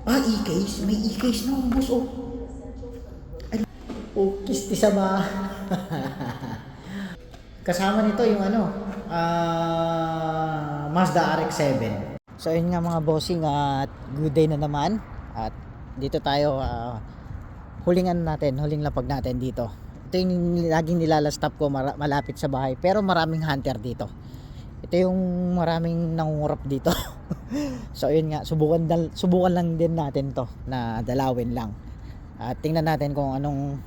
E-case? May e-case na, boss, oh. Oh, kisti sa ba? Kasama nito yung ano, Mazda RX-7. So yun nga mga bossing, at good day na naman. At dito tayo, huling lapag natin dito. Ito yung laging nilalastop ko, malapit sa bahay. Pero maraming hunter dito. Ito yung maraming nangungurap dito. So yun nga, subukan lang din natin to na dalawin lang. At tingnan natin kung anong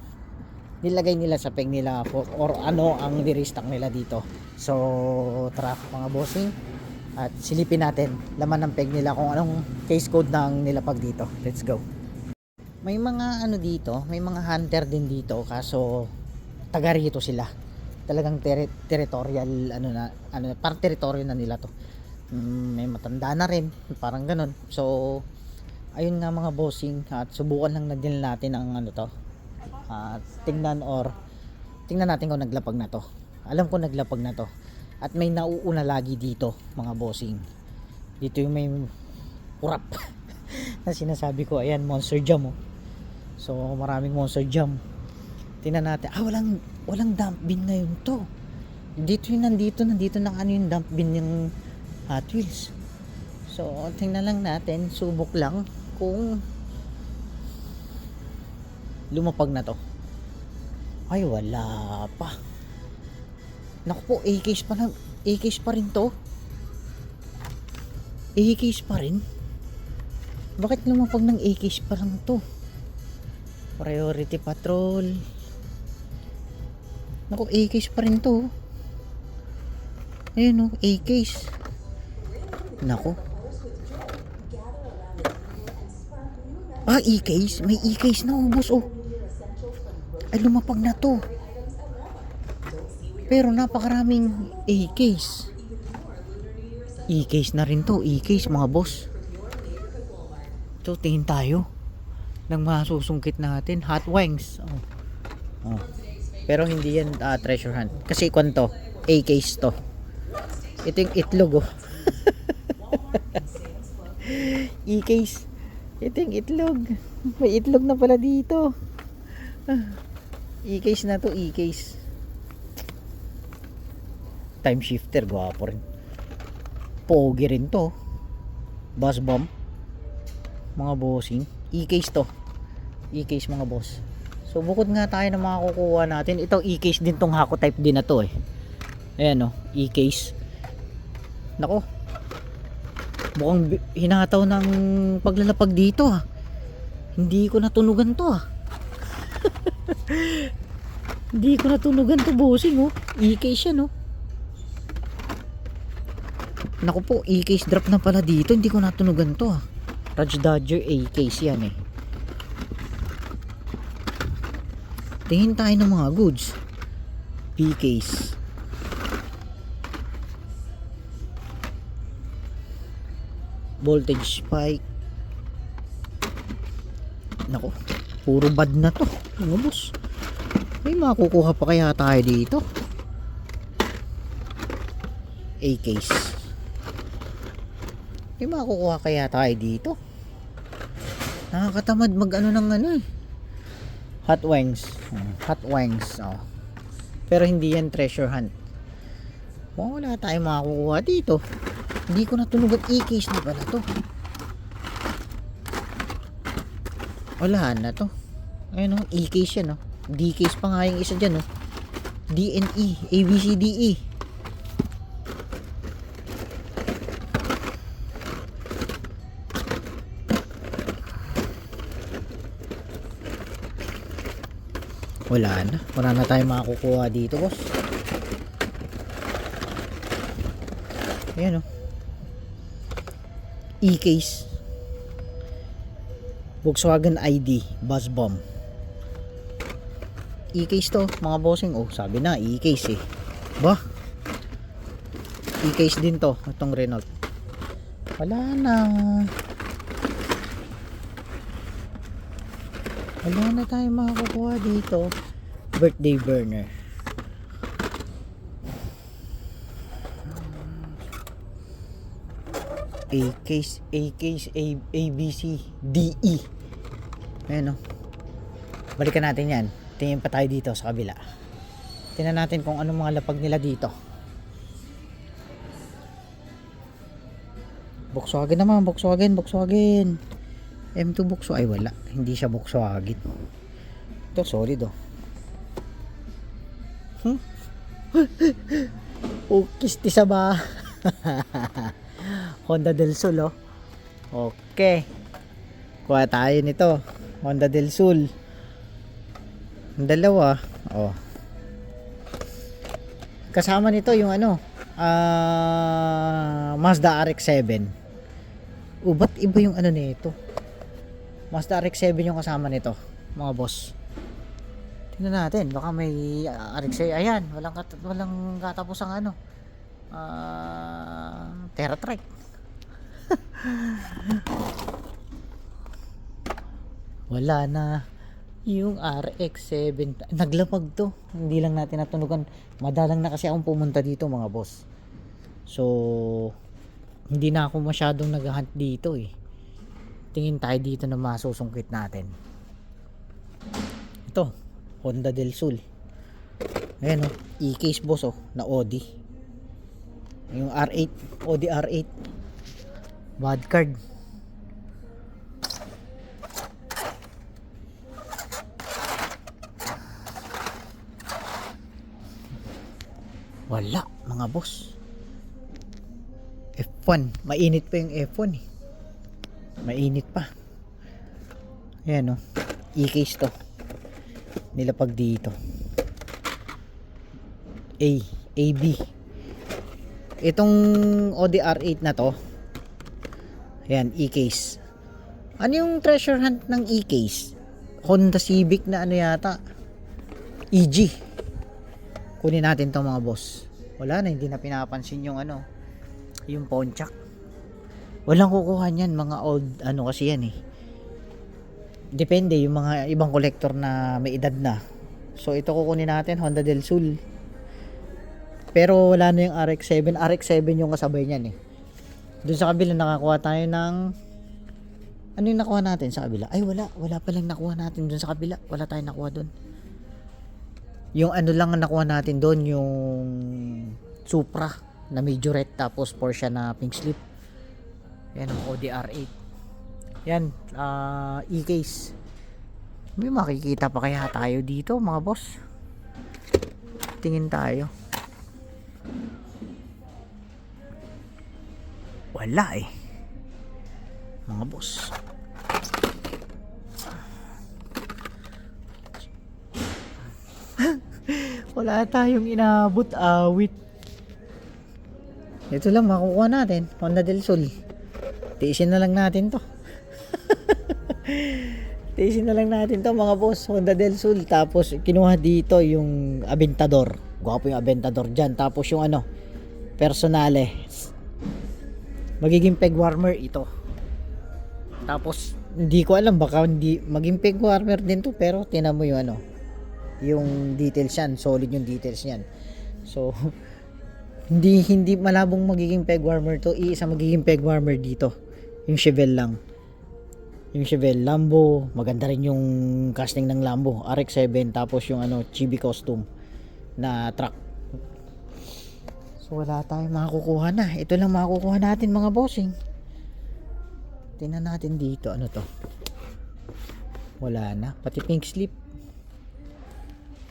nilagay nila sa peg nila or ano ang ni-restock nila dito. So tara mga bossing, at silipin natin laman ng peg nila kung anong case code ng nilapag dito. Let's go. May mga ano dito, may mga hunter din dito, kaso taga rito sila. Talagang territorial parang teritoryo na nila to. May matanda na rin, parang ganun. So ayun nga mga bossing, at subukan lang na din natin ang ano to. Tingnan natin kung naglapag na to. Alam ko naglapag na to. At may nauuna lagi dito mga bossing. Dito yung may urap na sinasabi ko. Ayan, monster jam, oh. So maraming monster jam. Tingnan natin. Walang dump bin na yun to. Dito yung nandito na ano yung dump bin yung Hot Wheels. So tingnan lang natin, subok lang kung lumapag na to. Ay, wala pa. Naku po, A-case pa rin to. A-case pa rin. Bakit lumapag ng A-case pa lang to? Priority patrol. Naku, A-case pa rin to. Ayun, oh, A-case. Naku. E-case? May E-case na, oh, boss, oh. Ay, lumapag na to. Pero napakaraming A-case. E-case na rin to. E-case mga boss. So tingin tayo ng masusungkit natin. Hot Wings. Oh. Pero hindi yan treasure hunt. Kasi kwanto, A-case to. Ito yung itlog, oh. E-case. Ito yung itlog. May itlog na pala dito. E-case na to, E-case. Time shifter, gwapo rin. Pogi rin to. Bus bomb. Mga bossing. E-case to. E-case mga boss. So bukod nga tayo na makakukuha natin. Ito E-case din tong Hako type din na to, eh. Ayan, oh, E-case. Nako. Mukhang hinataw ng paglalapag dito, ah. Hindi ko natunugan to, ah. Hindi ko natunugan to, bossing, oh. E-case yan, oh. Naku po, E-case drop na pala dito. Hindi ko natunugan to, ah. Raj Dodger A-case yan, eh. Tingin tayo ng mga goods. B-case. Voltage spike. Naku, puro bad na to, mga boss. May makukuha pa kaya tayo dito? A-case. May makukuha kaya tayo dito? Nakakatamad mag ano ng ano, eh. Hot Wings. Hot Wings, oh. Pero hindi yan treasure hunt. Wala tayong makukuha dito. Hindi ko natunugan. E-case na pala to. Wala na to. Ayun, oh, E-case yan, oh. D-case pa nga yung isa dyan, oh. D&E, ABCDE. Wala na tayong makakukuha dito, boss. Ayan, oh. E-case. Volkswagen ID Buzz Bomb. E-case to mga bossing. Oh, sabi na E-case, eh. Ba? E-case din to, itong Renault. Wala na tayong makakukuha dito. Birthday burner. ABC, DE. Ayan, oh. Balikan natin yan. Tingin pa tayo dito sa kabila. Tingnan natin kung anong mga lapag nila dito. Volkswagen naman, Volkswagen. M2 Volkswagen. Ay, wala. Hindi siya Volkswagen. Ito, solid, oh. Oh, kisti sa ba? Honda del Sol, oh. Okay. Kuha tayo nito. Honda del Sol. Ang dalawa, oh. Kasama nito yung ano, Mazda RX-7. Ba't iba yung ano nito? Mazda RX-7 yung kasama nito, mga boss. Tingnan natin, baka may RX-7. Ayan, walang katapos ang ano. TerraTrek. Wala na yung RX-7. Naglapag to. Hindi lang natin natunugan. Madalang na kasi akong pumunta dito, mga boss. So, hindi na ako masyadong nag-hunt dito eh. Tingin tayo dito na masusungkit natin. Ito, Honda del Sol. Ayan, oh, e-case, boss, oh, na Audi. Yung R8, Audi R8. Bad card. Wala, mga boss. F1, mainit pa yung F1 eh. Mainit pa. Ayan, oh, e-case to. Nilapag dito. AB. Itong Audi R8 na to, ayan, e-case. Ano yung treasure hunt ng e-case? Honda Civic na ano yata, EG. Kunin natin to, mga boss. Wala na, hindi na pinapansin yung ano, yung Pontiac. Walang kukuha niyan, mga old ano kasi yan eh. Depende yung mga ibang collector na may edad na. So ito kukunin natin, Honda del Sol. Pero wala na yung RX-7. RX-7 yung kasabay niyan eh. Doon sa kabila nakakuha tayo ng, ano yung nakuha natin sa kabila? Ay, wala palang nakuha natin doon sa kabila. Wala tayong nakuha doon. Yung ano lang ang nakuha natin doon, yung Supra na majorette, tapos Porsche na pink slip. Yan ang Audi R8. Yan, e-case. May makikita pa kaya tayo dito, mga boss? Tingin tayo. Wala eh, mga boss. Wala tayong inabot, awit. Ito lang makukuha natin, Honda del Sol. Tiisin na lang natin to. Tiisin na lang natin to, mga boss. Honda del Sol. Tapos kinuha dito yung Aventador. Gwapo yung Aventador dyan. Tapos yung ano, Personale. Magiging peg warmer ito. Tapos hindi ko alam, baka hindi maging peg warmer din to, pero tinan mo yung ano, yung details yan, solid yung details niyan. So hindi malabong magiging peg warmer to. Iisa magiging peg warmer dito, yung Chevelle lang. Yung Chevelle Lambo, maganda rin yung casting ng Lambo RX-7. Tapos yung ano, Chibi Custom na truck. So wala tayong makakukuha na. Ito lang makakukuha natin, mga bossing. Tingnan natin dito, ano to. Wala na, pati pink slip.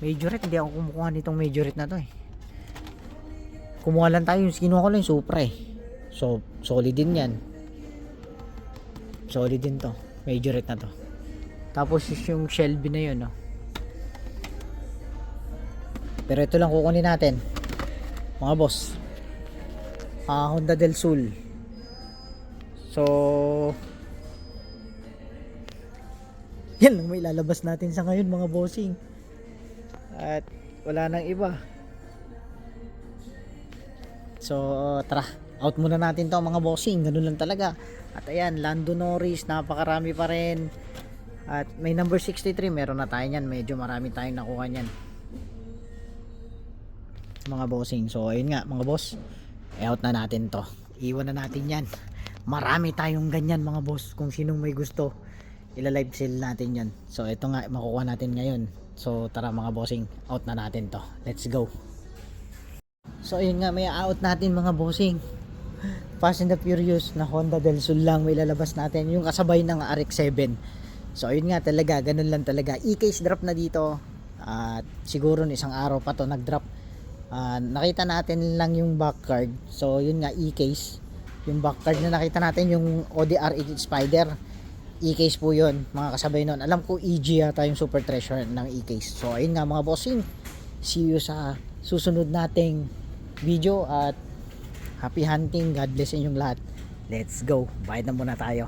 Majorette, hindi ako kumukuha nitong majorette na to eh. Kumuha lang tayo, kinuha ko lang yung Supra eh. So solid din yan. Solid din to, majorette na to. Tapos yung Shelby na yun, no? Pero ito lang kukunin natin, mga boss. Honda del Sol. So yan lang may lalabas natin sa ngayon, mga bossing. At wala nang iba. So tara, out muna natin to, mga bossing. Ganun lang talaga. At ayan, Lando Norris, napakarami pa rin. At may number 63, meron na tayo nyan. Medyo marami tayong nakuha nyan, mga bossing. So ayun nga, mga boss, out na natin to. Iwan na natin yan. marami tayong ganyan mga boss. Kung sinong may gusto, ila-live sale natin yan. So ito nga makukuha natin ngayon. So tara mga bossing, out na natin to. Let's go. So ayun nga, may out natin mga bossing. Fast and the Furious na Honda del Sol lang may lalabas natin, yung kasabay ng RX-7. So ayun nga talaga, ganun lang talaga. E-case drop na dito. At siguro isang araw pa to nag-drop. Nakita natin lang yung back card. So yun nga, e-case. Yung back card na nakita natin, yung ODR Spider, e-case po yun, mga kasabay nun. Alam ko EG yata yung super treasure ng e-case. So ayun nga mga bossing, see you sa susunod nating video at happy hunting. God bless inyong lahat. Let's go. Bayad na muna tayo.